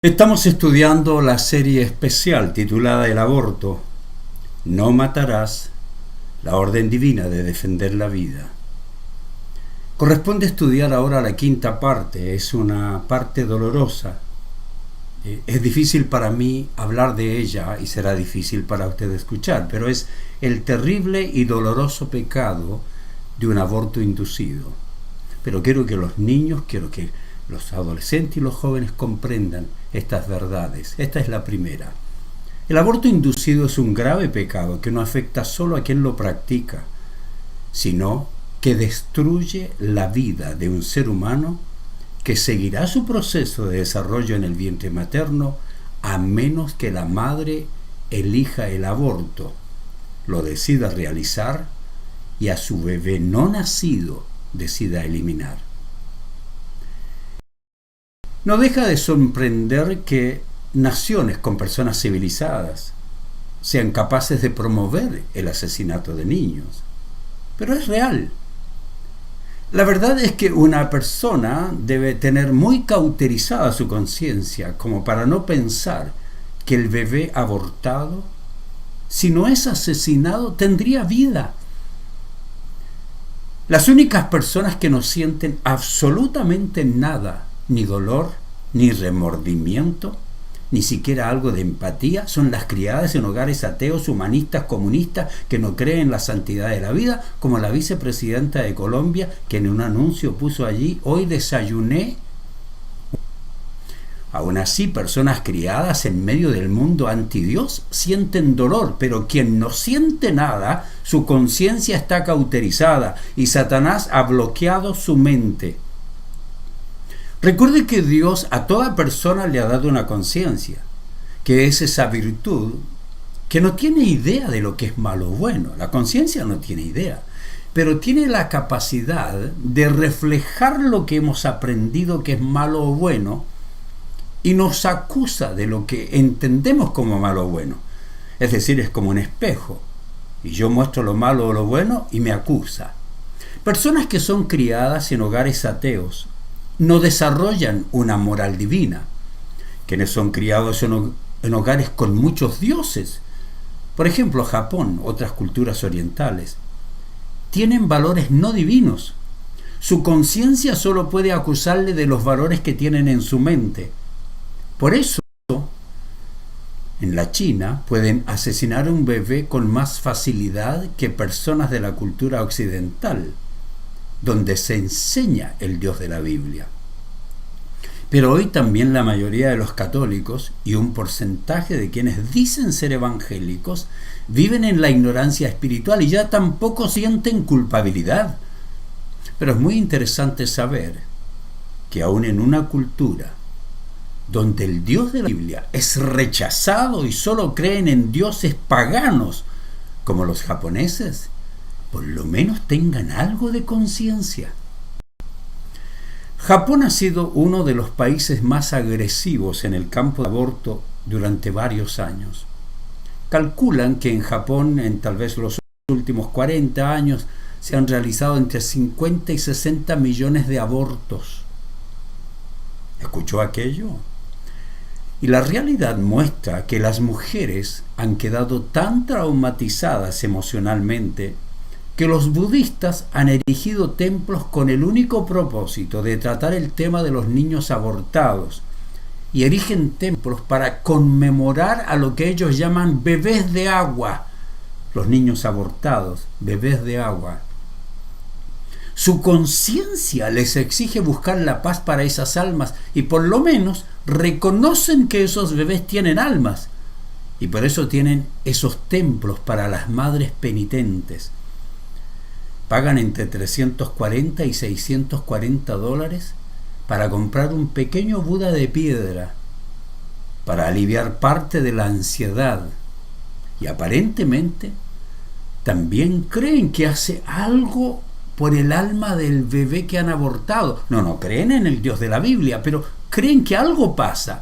Estamos estudiando la serie especial titulada El aborto. No matarás, la orden divina de defender la vida. Corresponde estudiar ahora la quinta parte. Es una parte dolorosa. Es difícil para mí hablar de ella y será difícil para usted escuchar, pero es el terrible y doloroso pecado de un aborto inducido. Pero quiero que los niños, quiero que los adolescentes y los jóvenes comprendan estas verdades. Esta es la primera. El aborto inducido es un grave pecado que no afecta solo a quien lo practica, sino que destruye la vida de un ser humano que seguirá su proceso de desarrollo en el vientre materno a menos que la madre elija el aborto, lo decida realizar y a su bebé no nacido decida eliminar. No deja de sorprender que naciones con personas civilizadas sean capaces de promover el asesinato de niños. Pero es real. La verdad es que una persona debe tener muy cauterizada su conciencia como para no pensar que el bebé abortado, si no es asesinado, tendría vida. Las únicas personas que no sienten absolutamente nada, ni dolor, ni remordimiento, ni siquiera algo de empatía, son las criadas en hogares ateos, humanistas, comunistas, que no creen en la santidad de la vida, como la vicepresidenta de Colombia, que en un anuncio puso allí: hoy desayuné. Aún así, personas criadas en medio del mundo antidios sienten dolor, pero quien no siente nada, su conciencia está cauterizada y Satanás ha bloqueado su mente. Recuerde que Dios a toda persona le ha dado una conciencia, que es esa virtud que no tiene idea de lo que es malo o bueno. La conciencia no tiene idea, pero tiene la capacidad de reflejar lo que hemos aprendido que es malo o bueno y nos acusa de lo que entendemos como malo o bueno. Es decir, es como un espejo, y yo muestro lo malo o lo bueno y me acusa. Personas que son criadas en hogares ateos no desarrollan una moral divina. Quienes son criados en hogares con muchos dioses, por ejemplo Japón, otras culturas orientales, tienen valores no divinos. Su conciencia solo puede acusarle de los valores que tienen en su mente. Por eso, en la China pueden asesinar a un bebé con más facilidad que personas de la cultura occidental, donde se enseña el Dios de la Biblia. Pero hoy también la mayoría de los católicos y un porcentaje de quienes dicen ser evangélicos viven en la ignorancia espiritual y ya tampoco sienten culpabilidad. Pero es muy interesante saber que aún en una cultura donde el Dios de la Biblia es rechazado y solo creen en dioses paganos como los japoneses, por lo menos tengan algo de conciencia. Japón ha sido uno de los países más agresivos en el campo de aborto durante varios años. Calculan que en Japón, en tal vez los últimos 40 años, se han realizado entre 50 y 60 millones de abortos. ¿Escuchó aquello? Y la realidad muestra que las mujeres han quedado tan traumatizadas emocionalmente que los budistas han erigido templos con el único propósito de tratar el tema de los niños abortados, y erigen templos para conmemorar a lo que ellos llaman bebés de agua, los niños abortados, bebés de agua. Su conciencia les exige buscar la paz para esas almas y por lo menos reconocen que esos bebés tienen almas, y por eso tienen esos templos para las madres penitentes. Pagan entre 340 y 640 dólares para comprar un pequeño Buda de piedra para aliviar parte de la ansiedad, y aparentemente también creen que hace algo por el alma del bebé que han abortado. No creen en el Dios de la Biblia, pero creen que algo pasa.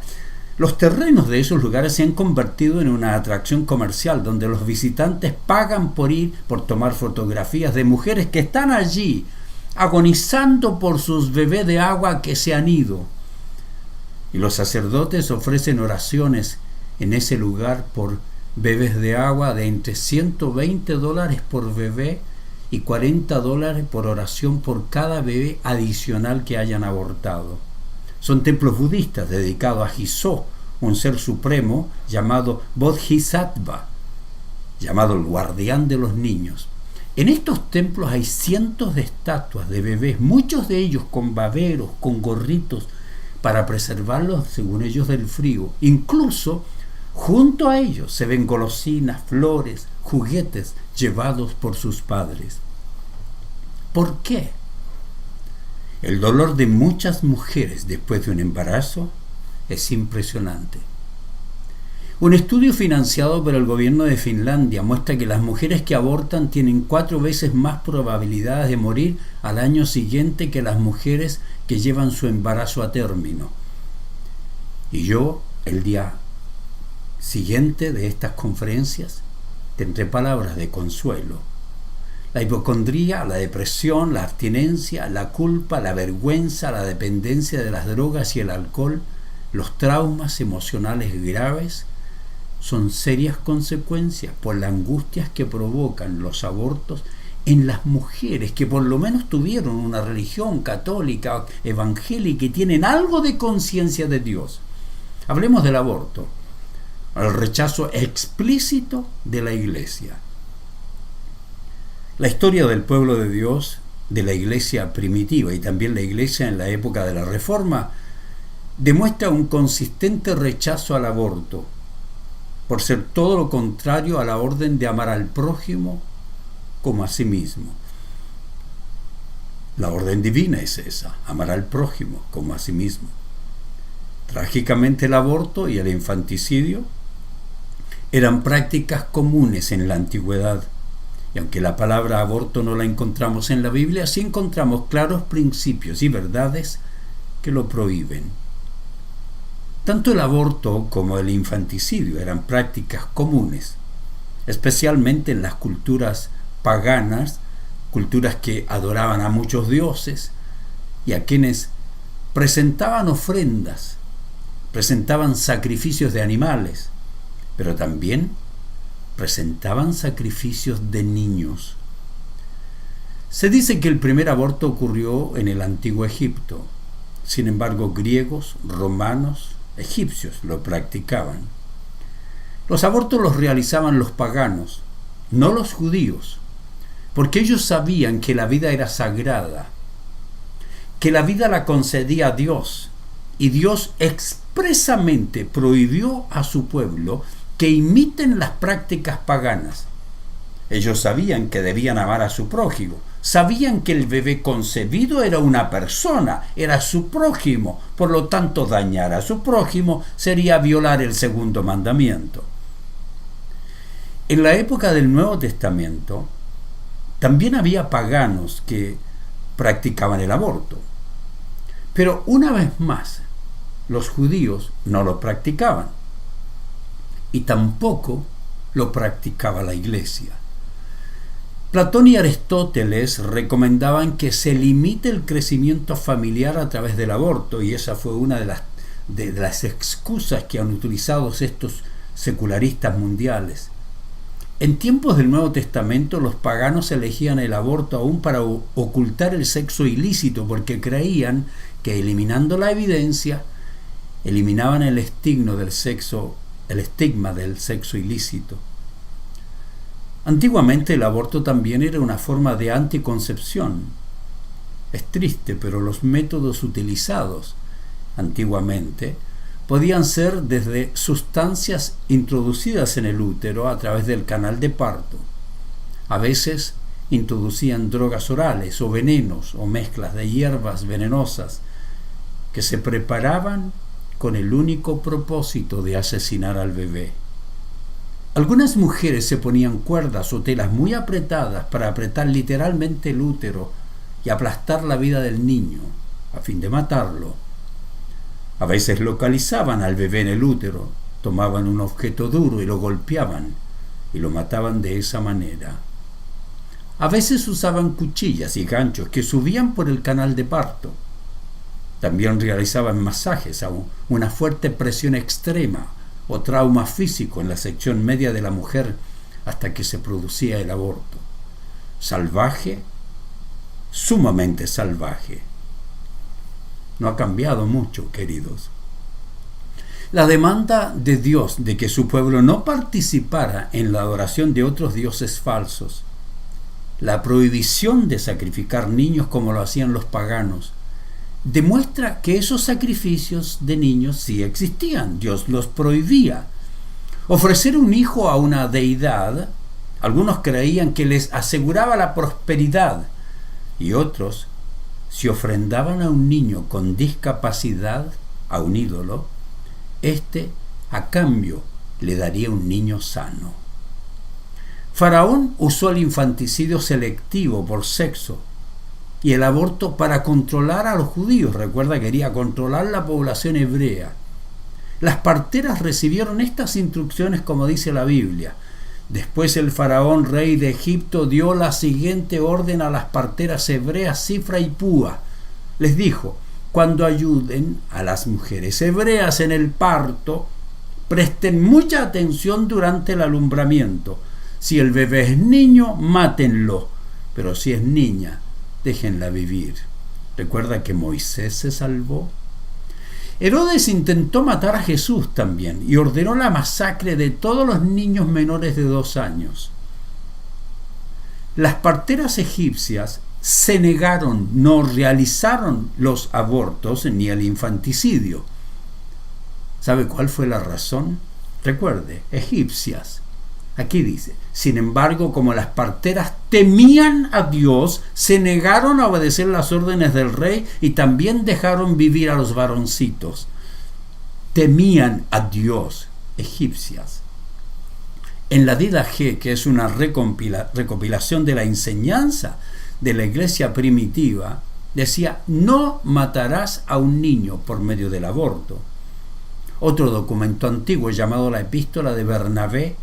Los terrenos de esos lugares se han convertido en una atracción comercial donde los visitantes pagan por ir, por tomar fotografías de mujeres que están allí agonizando por sus bebés de agua que se han ido. Y los sacerdotes ofrecen oraciones en ese lugar por bebés de agua de entre $120 por bebé y $40 por oración por cada bebé adicional que hayan abortado. Son templos budistas dedicados a Jiso, un ser supremo llamado Bodhisattva, llamado el guardián de los niños. En estos templos hay cientos de estatuas de bebés, muchos de ellos con baberos, con gorritos, para preservarlos, según ellos, del frío. Incluso, junto a ellos se ven golosinas, flores, juguetes llevados por sus padres. ¿Por qué? El dolor de muchas mujeres después de un embarazo es impresionante. Un estudio financiado por el gobierno de Finlandia muestra que las mujeres que abortan tienen 4 veces más probabilidades de morir al año siguiente que las mujeres que llevan su embarazo a término. Y yo, el día siguiente de estas conferencias, tendré palabras de consuelo. La hipocondría, la depresión, la abstinencia, la culpa, la vergüenza, la dependencia de las drogas y el alcohol, los traumas emocionales graves, son serias consecuencias por las angustias que provocan los abortos en las mujeres que por lo menos tuvieron una religión católica, evangélica y tienen algo de conciencia de Dios. Hablemos del aborto, el rechazo explícito de la Iglesia. La historia del pueblo de Dios, de la Iglesia primitiva y también la Iglesia en la época de la Reforma, demuestra un consistente rechazo al aborto, por ser todo lo contrario a la orden de amar al prójimo como a sí mismo. La orden divina es esa, amar al prójimo como a sí mismo. Trágicamente, el aborto y el infanticidio eran prácticas comunes en la antigüedad, y aunque la palabra aborto no la encontramos en la Biblia, sí encontramos claros principios y verdades que lo prohíben. Tanto el aborto como el infanticidio eran prácticas comunes, especialmente en las culturas paganas, culturas que adoraban a muchos dioses y a quienes presentaban ofrendas, presentaban sacrificios de animales, pero también presentaban sacrificios de niños. Se dice que el primer aborto ocurrió en el antiguo Egipto. Sin embargo, griegos, romanos, egipcios lo practicaban. Los abortos los realizaban los paganos, no los judíos, porque ellos sabían que la vida era sagrada, que la vida la concedía a Dios, y Dios expresamente prohibió a su pueblo que imiten las prácticas paganas. Ellos sabían que debían amar a su prójimo, sabían que el bebé concebido era una persona, era su prójimo, por lo tanto dañar a su prójimo sería violar el segundo mandamiento. En la época del Nuevo Testamento también había paganos que practicaban el aborto, pero una vez más los judíos no lo practicaban y tampoco lo practicaba la Iglesia. Platón y Aristóteles recomendaban que se limite el crecimiento familiar a través del aborto, y esa fue una de las excusas que han utilizado estos secularistas mundiales. En tiempos del Nuevo Testamento, los paganos elegían el aborto aún para ocultar el sexo ilícito, porque creían que eliminando la evidencia, eliminaban el estigma del sexo ilícito. Antiguamente el aborto también era una forma de anticoncepción. Es triste, pero los métodos utilizados antiguamente podían ser desde sustancias introducidas en el útero a través del canal de parto. A veces introducían drogas orales o venenos o mezclas de hierbas venenosas que se preparaban con el único propósito de asesinar al bebé. Algunas mujeres se ponían cuerdas o telas muy apretadas para apretar literalmente el útero y aplastar la vida del niño, a fin de matarlo. A veces localizaban al bebé en el útero, tomaban un objeto duro y lo golpeaban, y lo mataban de esa manera. A veces usaban cuchillas y ganchos que subían por el canal de parto. También realizaban masajes a una fuerte presión extrema o trauma físico en la sección media de la mujer hasta que se producía el aborto. Salvaje, sumamente salvaje. No ha cambiado mucho, queridos. La demanda de Dios de que su pueblo no participara en la adoración de otros dioses falsos, la prohibición de sacrificar niños como lo hacían los paganos, demuestra que esos sacrificios de niños sí existían. Dios los prohibía. Ofrecer un hijo a una deidad, algunos creían que les aseguraba la prosperidad, y otros, si ofrendaban a un niño con discapacidad a un ídolo, a cambio le daría un niño sano. Faraón usó el infanticidio selectivo por sexo y el aborto para controlar a los judíos. Recuerda, quería controlar la población hebrea. Las parteras recibieron estas instrucciones como dice la Biblia. Después el faraón, rey de Egipto, dio la siguiente orden a las parteras hebreas Cifra y Púa. Les dijo: cuando ayuden a las mujeres hebreas en el parto, presten mucha atención durante el alumbramiento. Si el bebé es niño, mátenlo, pero si es niña, déjenla vivir. ¿Recuerda que Moisés se salvó? Herodes intentó matar a Jesús también y ordenó la masacre de todos los niños menores de 2 años. Las parteras egipcias se negaron, no realizaron los abortos ni el infanticidio. ¿Sabe cuál fue la razón? Recuerde, egipcias. Aquí dice: sin embargo, como las parteras temían a Dios, se negaron a obedecer las órdenes del rey y también dejaron vivir a los varoncitos. Temían a Dios, egipcias. En la Didaché, que es una recopilación de la enseñanza de la iglesia primitiva, decía: no matarás a un niño por medio del aborto. Otro documento antiguo llamado la Epístola de Bernabé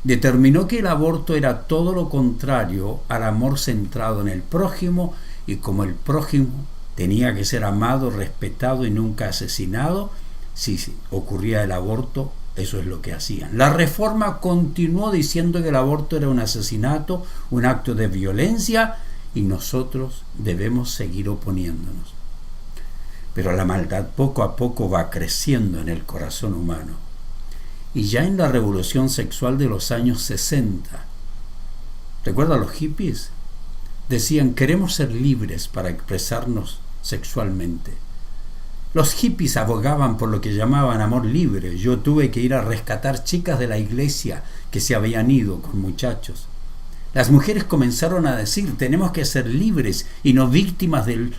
determinó que el aborto era todo lo contrario al amor centrado en el prójimo, y como el prójimo tenía que ser amado, respetado y nunca asesinado, si ocurría el aborto, eso es lo que hacían. La Reforma continuó diciendo que el aborto era un asesinato, un acto de violencia, y nosotros debemos seguir oponiéndonos. Pero la maldad poco a poco va creciendo en el corazón humano. Y ya en la revolución sexual de los años 60, ¿recuerda los hippies? Decían: queremos ser libres para expresarnos sexualmente. Los hippies abogaban por lo que llamaban amor libre. Yo tuve que ir a rescatar chicas de la iglesia que se habían ido con muchachos. Las mujeres comenzaron a decir: tenemos que ser libres y no víctimas de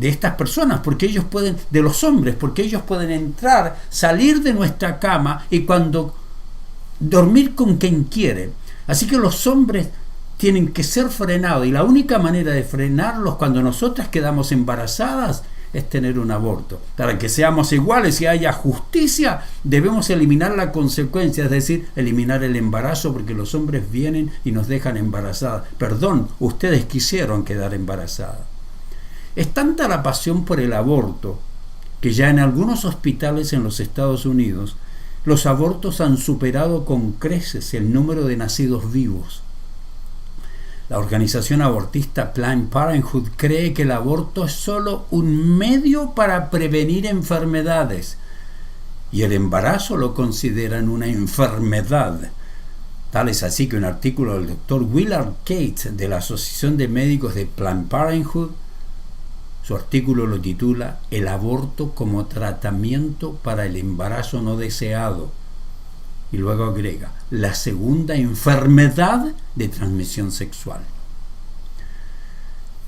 estas personas, porque ellos pueden, de los hombres, porque ellos pueden entrar, salir de nuestra cama y cuando dormir con quien quieren. Así que los hombres tienen que ser frenados, y la única manera de frenarlos cuando nosotras quedamos embarazadas es tener un aborto. Para que seamos iguales y haya justicia, debemos eliminar la consecuencia, es decir, eliminar el embarazo, porque los hombres vienen y nos dejan embarazadas. Perdón, ustedes quisieron quedar embarazadas. Es tanta la pasión por el aborto que ya en algunos hospitales en los Estados Unidos los abortos han superado con creces el número de nacidos vivos. La organización abortista Planned Parenthood cree que el aborto es solo un medio para prevenir enfermedades y el embarazo lo consideran una enfermedad. Tal es así que un artículo del Dr. Willard Cates de la Asociación de Médicos de Planned Parenthood, su artículo lo titula "El aborto como tratamiento para el embarazo no deseado", y luego agrega: la segunda enfermedad de transmisión sexual.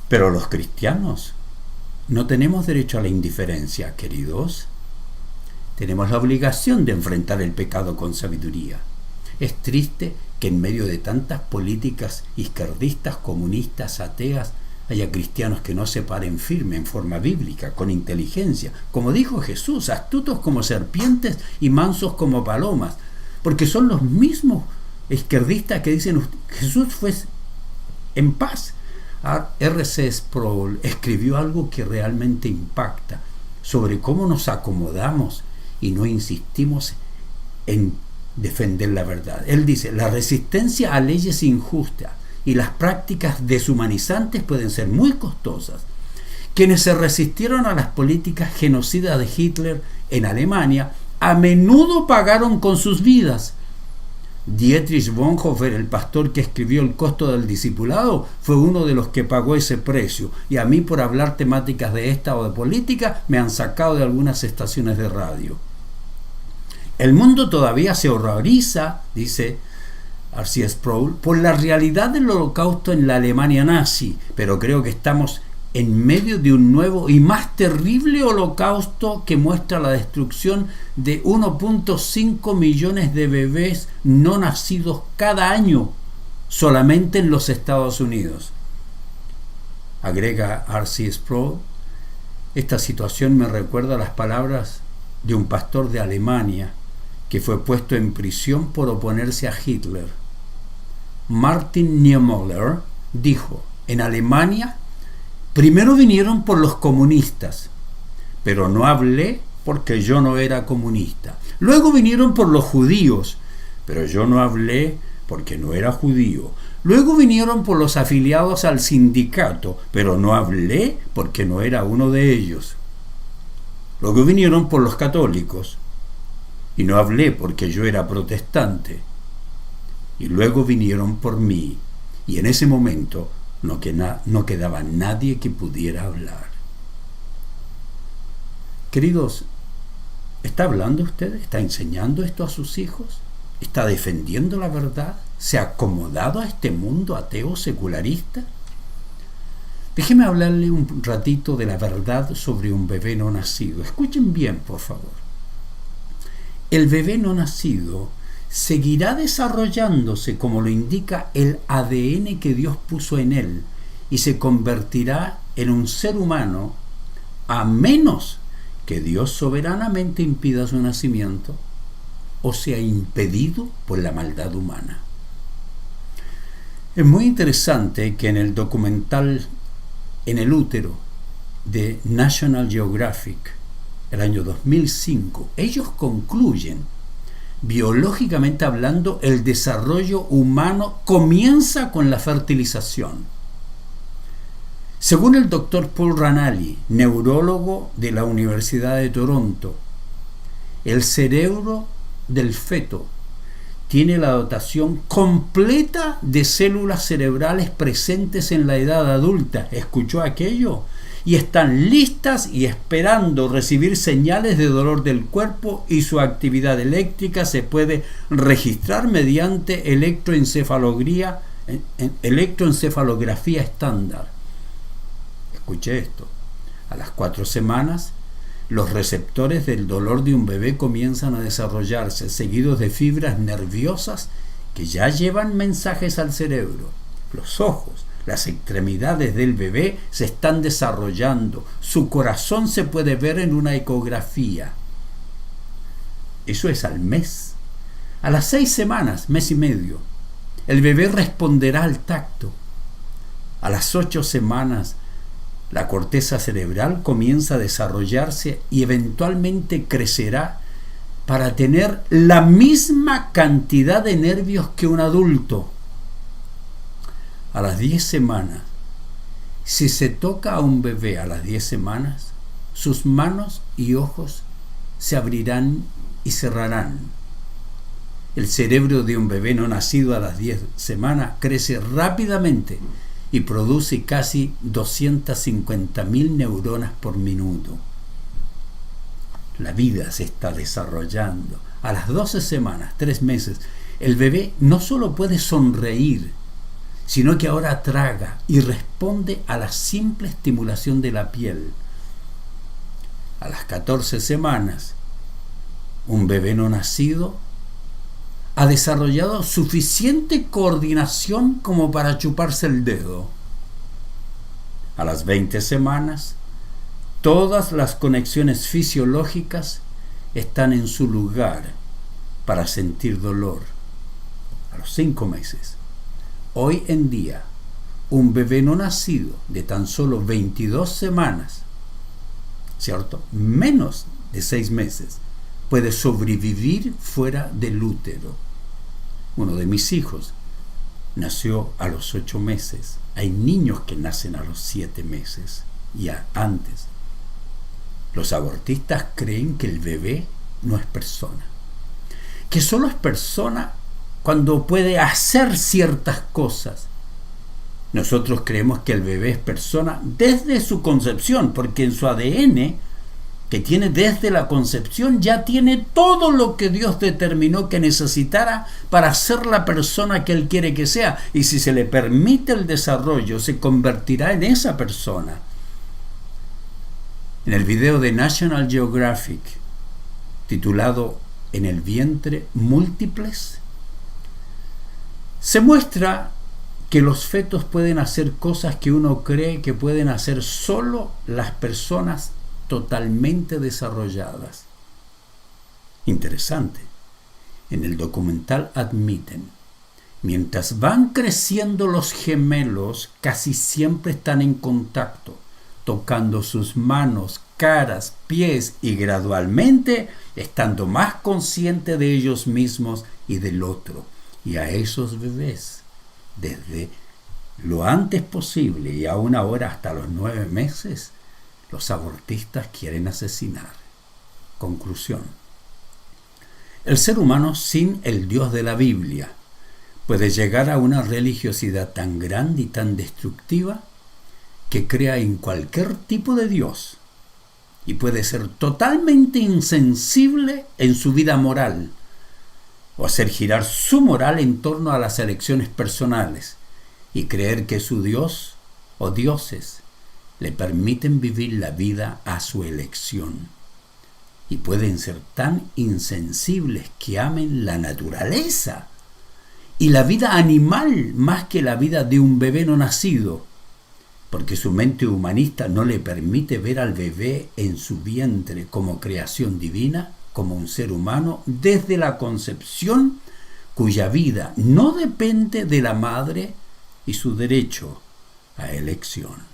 Pero los cristianos no tenemos derecho a la indiferencia, queridos. Tenemos la obligación de enfrentar el pecado con sabiduría. Es triste que en medio de tantas políticas izquierdistas, comunistas, ateas, haya cristianos que no se paren firme en forma bíblica, con inteligencia, como dijo Jesús: astutos como serpientes y mansos como palomas, porque son los mismos izquierdistas que dicen: Jesús fue en paz. R.C. Sproul escribió algo que realmente impacta sobre cómo nos acomodamos y no insistimos en defender la verdad. Él dice: la resistencia a leyes injustas y las prácticas deshumanizantes pueden ser muy costosas. Quienes se resistieron a las políticas genocidas de Hitler en Alemania a menudo pagaron con sus vidas. Dietrich Bonhoeffer, el pastor que escribió El costo del discipulado, fue uno de los que pagó ese precio, y a mí, por hablar temáticas de esta o de política, me han sacado de algunas estaciones de radio. El mundo todavía se horroriza, dice R.C. Sproul, por la realidad del holocausto en la Alemania nazi, pero creo que estamos en medio de un nuevo y más terrible holocausto que muestra la destrucción de 1.5 millones de bebés no nacidos cada año solamente en los Estados Unidos. Agrega R.C. Sproul: esta situación me recuerda las palabras de un pastor de Alemania que fue puesto en prisión por oponerse a Hitler. Martin Niemöller dijo: en Alemania primero vinieron por los comunistas, pero no hablé porque yo no era comunista. Luego vinieron por los judíos, pero yo no hablé porque no era judío. Luego vinieron por los afiliados al sindicato, pero no hablé porque no era uno de ellos. Luego vinieron por los católicos, y no hablé porque yo era protestante. Y luego vinieron por mí, y en ese momento no quedaba nadie que pudiera hablar. Queridos, ¿está hablando usted? ¿Está enseñando esto a sus hijos? ¿Está defendiendo la verdad? ¿Se ha acomodado a este mundo ateo secularista? Déjeme hablarle un ratito de la verdad sobre un bebé no nacido. Escuchen bien, por favor. El bebé no nacido seguirá desarrollándose como lo indica el ADN que Dios puso en él y se convertirá en un ser humano, a menos que Dios soberanamente impida su nacimiento o sea impedido por la maldad humana. Es muy interesante que en el documental En el útero de National Geographic, el año 2005, ellos concluyen: biológicamente hablando, el desarrollo humano comienza con la fertilización. Según el doctor Paul Ranalli, neurólogo de la Universidad de Toronto, el cerebro del feto tiene la dotación completa de células cerebrales presentes en la edad adulta. ¿Escuchó aquello? Y están listas y esperando recibir señales de dolor del cuerpo, y su actividad eléctrica se puede registrar mediante electroencefalografía estándar. Escuche esto: a las 4 semanas, los receptores del dolor de un bebé comienzan a desarrollarse, seguidos de fibras nerviosas que ya llevan mensajes al cerebro. Los ojos, las extremidades del bebé se están desarrollando. Su corazón se puede ver en una ecografía. Eso es al mes. A las 6 semanas, mes y medio, el bebé responderá al tacto. A las 8 semanas, la corteza cerebral comienza a desarrollarse y eventualmente crecerá para tener la misma cantidad de nervios que un adulto. A las 10 semanas, si se toca a un bebé a las 10 semanas, sus manos y ojos se abrirán y cerrarán. El cerebro de un bebé no nacido a las 10 semanas crece rápidamente y produce casi 250.000 neuronas por minuto. La vida se está desarrollando. A las 12 semanas, 3 meses, el bebé no solo puede sonreír, sino que ahora traga y responde a la simple estimulación de la piel. A las 14 semanas, un bebé no nacido ha desarrollado suficiente coordinación como para chuparse el dedo. A las 20 semanas, todas las conexiones fisiológicas están en su lugar para sentir dolor. A los 5 meses, hoy en día, un bebé no nacido de tan solo 22 semanas, ¿cierto? Menos de 6 meses, puede sobrevivir fuera del útero. Uno de mis hijos nació a los 8 meses. Hay niños que nacen a los 7 meses, ya antes. Los abortistas creen que el bebé no es persona, que solo es persona cuando puede hacer ciertas cosas. Nosotros creemos que el bebé es persona desde su concepción, porque en su ADN, que tiene desde la concepción, ya tiene todo lo que Dios determinó que necesitara para ser la persona que Él quiere que sea. Y si se le permite el desarrollo, se convertirá en esa persona. En el video de National Geographic, titulado "En el vientre múltiples", se muestra que los fetos pueden hacer cosas que uno cree que pueden hacer solo las personas totalmente desarrolladas. Interesante. En el documental admiten, mientras van creciendo los gemelos, casi siempre están en contacto, tocando sus manos, caras, pies y gradualmente estando más conscientes de ellos mismos y del otro. Y a esos bebés, desde lo antes posible y aún ahora hasta los 9 meses, los abortistas quieren asesinar. Conclusión. El ser humano sin el Dios de la Biblia puede llegar a una religiosidad tan grande y tan destructiva que crea en cualquier tipo de Dios y puede ser totalmente insensible en su vida moral o hacer girar su moral en torno a las elecciones personales y creer que su Dios o dioses le permiten vivir la vida a su elección. Y pueden ser tan insensibles que amen la naturaleza y la vida animal más que la vida de un bebé no nacido, porque su mente humanista no le permite ver al bebé en su vientre como creación divina, como un ser humano desde la concepción, cuya vida no depende de la madre y su derecho a elección.